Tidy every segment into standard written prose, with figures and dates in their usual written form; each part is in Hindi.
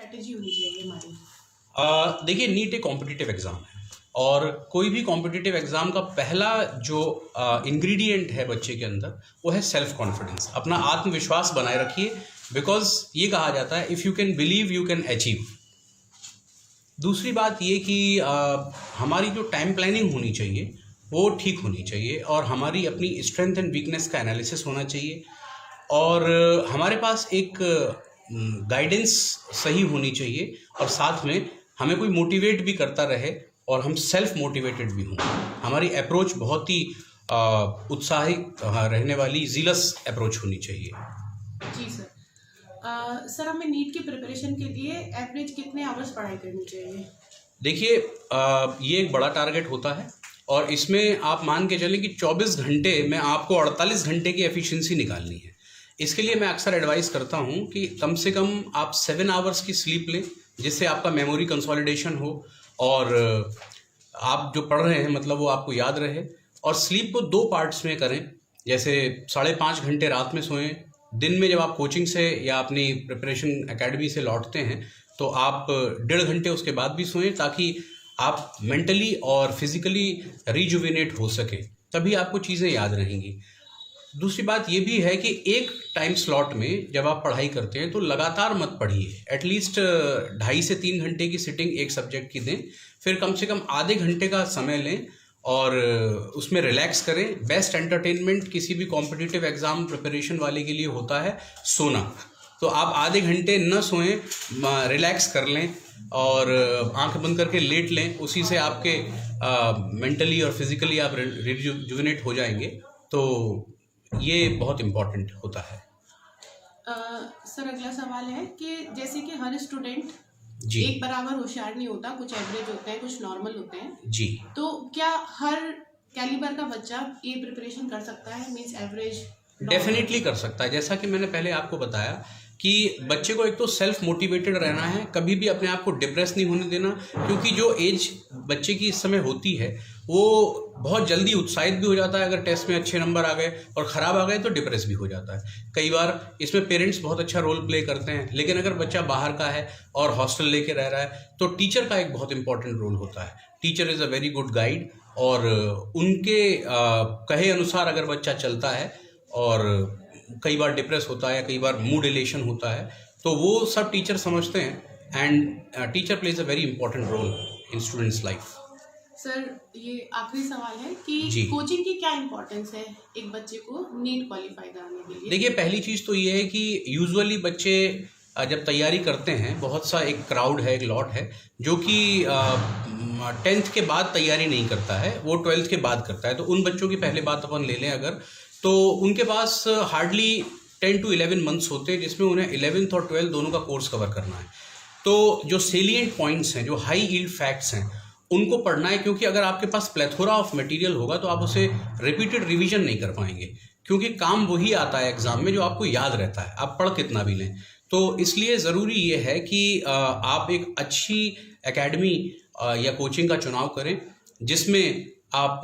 स्ट्रैटेजी होनी चाहिए हमारी? देखिए, नीट एक कॉम्पिटिटिव एग्ज़ाम है और कोई भी कॉम्पिटिटिव एग्ज़ाम का पहला जो इंग्रेडिएंट है बच्चे के अंदर वो है सेल्फ कॉन्फिडेंस। अपना आत्मविश्वास बनाए रखिए, बिकॉज ये कहा जाता है if you can believe you can achieve. दूसरी बात ये कि हमारी जो टाइम प्लानिंग होनी चाहिए वो ठीक होनी चाहिए और हमारी अपनी स्ट्रेंथ एंड वीकनेस का एनालिसिस होना चाहिए और हमारे पास एक गाइडेंस सही होनी चाहिए और साथ में हमें कोई मोटिवेट भी करता रहे और हम सेल्फ मोटिवेटेड भी हों। हमारी अप्रोच बहुत ही उत्साहित रहने वाली जीलस अप्रोच होनी चाहिए। जी सर। सर, हमें नीट की प्रिपरेशन के लिए एवरेज कितने आवर्स पढ़ाई करनी चाहिए? देखिए, ये एक बड़ा टारगेट होता है और इसमें आप मान के चलें कि 24 घंटे में आपको 48 घंटे की एफिशिएंसी निकालनी है। इसके लिए मैं अक्सर एडवाइस करता हूं कि कम से कम आप 7 आवर्स की स्लीप लें, जिससे आपका मेमोरी कंसोलिडेशन हो और आप जो पढ़ रहे हैं मतलब वो आपको याद रहे। और स्लीप को 2 पार्ट्स में करें, जैसे 5.5 घंटे रात में सोएं। दिन में जब आप कोचिंग से या अपनी प्रिपरेशन एकेडमी से लौटते हैं तो आप 1.5 घंटे उसके बाद भी सोएं, ताकि आप मेंटली और फिजिकली रिजुविनेट हो सके, तभी आपको चीज़ें याद रहेंगी। दूसरी बात ये भी है कि एक टाइम स्लॉट में जब आप पढ़ाई करते हैं तो लगातार मत पढ़िए। एटलीस्ट 2.5 से 3 घंटे की सिटिंग एक सब्जेक्ट की दें, फिर कम से कम आधे घंटे का समय लें और उसमें रिलैक्स करें। बेस्ट एंटरटेनमेंट किसी भी कॉम्पिटिटिव एग्जाम प्रिपरेशन वाले के लिए होता है सोना। तो आप आधे घंटे न सोएं, रिलैक्स कर लें और आंख बंद करके लेट लें, उसी से आपके मेंटली और फिजिकली आप रिजुविनेट हो जाएंगे। तो ये बहुत इम्पोर्टेंट होता है। सर, अगला सवाल है कि जैसे कि हर स्टूडेंट जी एक बराबर होशियार नहीं होता, कुछ एवरेज होते हैं, कुछ नॉर्मल होते हैं जी। तो क्या हर कैलिबर का बच्चा ये प्रिपरेशन कर सकता है, मींस एवरेज? डेफिनेटली कर सकता है। जैसा कि मैंने पहले आपको बताया कि बच्चे को एक तो सेल्फ मोटिवेटेड रहना है, कभी भी अपने आप को डिप्रेस नहीं होने देना, क्योंकि जो एज बच्चे की इस समय होती है वो बहुत जल्दी उत्साहित भी हो जाता है। अगर टेस्ट में अच्छे नंबर आ गए और ख़राब आ गए तो डिप्रेस भी हो जाता है। कई बार इसमें पेरेंट्स बहुत अच्छा रोल प्ले करते हैं, लेकिन अगर बच्चा बाहर का है और हॉस्टल लेके रह रहा है तो टीचर का एक बहुत इंपॉर्टेंट रोल होता है। Teacher is a very good guide और उनके कहे अनुसार अगर बच्चा चलता है और कई बार डिप्रेस होता है, कई बार मूड एलेशन होता है, तो वो सब टीचर समझते हैं and teacher plays a very important role in students life. Sir, ये आखिरी सवाल है कि कोचिंग की क्या इंपॉर्टेंस है एक बच्चे को नीट क्वालिफाई कराने के लिए? देखिए, पहली चीज़ तो ये है कि यूजुअली बच्चे जब तैयारी करते हैं, बहुत सा एक क्राउड है, एक लॉट है जो कि 10th के बाद तैयारी नहीं करता है, वो 12th के बाद करता है। तो उन बच्चों की पहले बात अपन ले लें अगर, तो उनके पास हार्डली 10 to 11 मंथ्स होते हैं, जिसमें उन्हें 11th और 12th दोनों का कोर्स कवर करना है। तो जो सेलिएंट पॉइंट्स हैं, जो हाई यील्ड फैक्ट्स हैं, उनको पढ़ना है, क्योंकि अगर आपके पास प्लेथोरा ऑफ मटेरियल होगा तो आप उसे रिपीटेड रिवीजन नहीं कर पाएंगे, क्योंकि काम वही आता है एग्जाम में जो आपको याद रहता है, आप पढ़ कितना भी लें। तो इसलिए ज़रूरी ये है कि आप एक अच्छी एकेडमी या कोचिंग का चुनाव करें जिसमें आप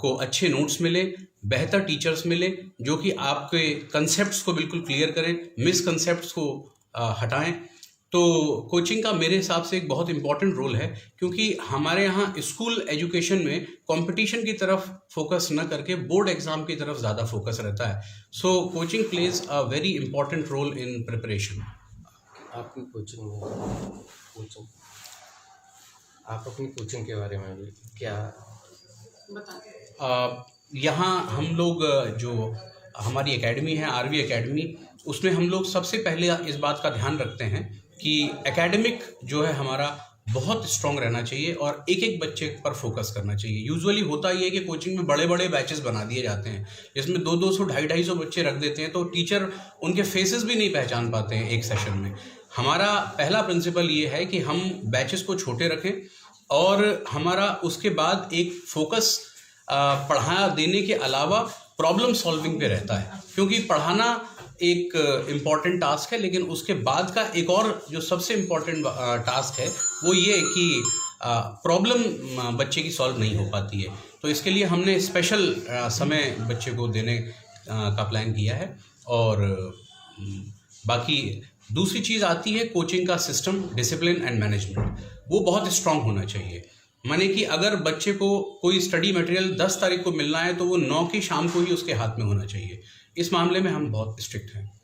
को अच्छे नोट्स मिले, बेहतर टीचर्स मिले जो कि आपके कंसेप्ट्स को बिल्कुल क्लियर करें, मिसकंसेप्ट्स को हटाएं। तो कोचिंग का मेरे हिसाब से एक बहुत इंपॉर्टेंट रोल है, क्योंकि हमारे यहाँ स्कूल एजुकेशन में कंपटीशन की तरफ फोकस न करके बोर्ड एग्जाम की तरफ ज़्यादा फोकस रहता है। So coaching plays a very important role in preparation. आपकी कोचिंग आप अपनी कोचिंग के बारे में भी क्या बताएं? यहाँ हम लोग जो हमारी एकेडमी है आरवी एकेडमी, उसमें हम लोग सबसे पहले इस बात का ध्यान रखते हैं कि एकेडमिक जो है हमारा बहुत स्ट्रांग रहना चाहिए और एक एक बच्चे पर फोकस करना चाहिए। यूजुअली होता ये है कि कोचिंग में बड़े बड़े बैचेस बना दिए जाते हैं, जिसमें 200-200, 250-250 बच्चे रख देते हैं, तो टीचर उनके फेसेस भी नहीं पहचान पाते हैं एक सेशन में। हमारा पहला प्रिंसिपल ये है कि हम बैचेस को छोटे रखें और हमारा उसके बाद एक फोकस पढ़ा देने के अलावा प्रॉब्लम सॉल्विंग पे रहता है, क्योंकि पढ़ाना एक इम्पॉर्टेंट टास्क है, लेकिन उसके बाद का एक और जो सबसे इम्पॉर्टेंट टास्क है वो ये है कि प्रॉब्लम बच्चे की सॉल्व नहीं हो पाती है। तो इसके लिए हमने स्पेशल समय बच्चे को देने का प्लान किया है और बाकी दूसरी चीज़ आती है कोचिंग का सिस्टम, डिसिप्लिन एंड मैनेजमेंट। वो बहुत स्ट्रांग होना चाहिए। माने कि अगर बच्चे को कोई स्टडी मटेरियल 10 तारीख को मिलना है तो वो 9 की शाम को ही उसके हाथ में होना चाहिए। इस मामले में हम बहुत स्ट्रिक्ट हैं।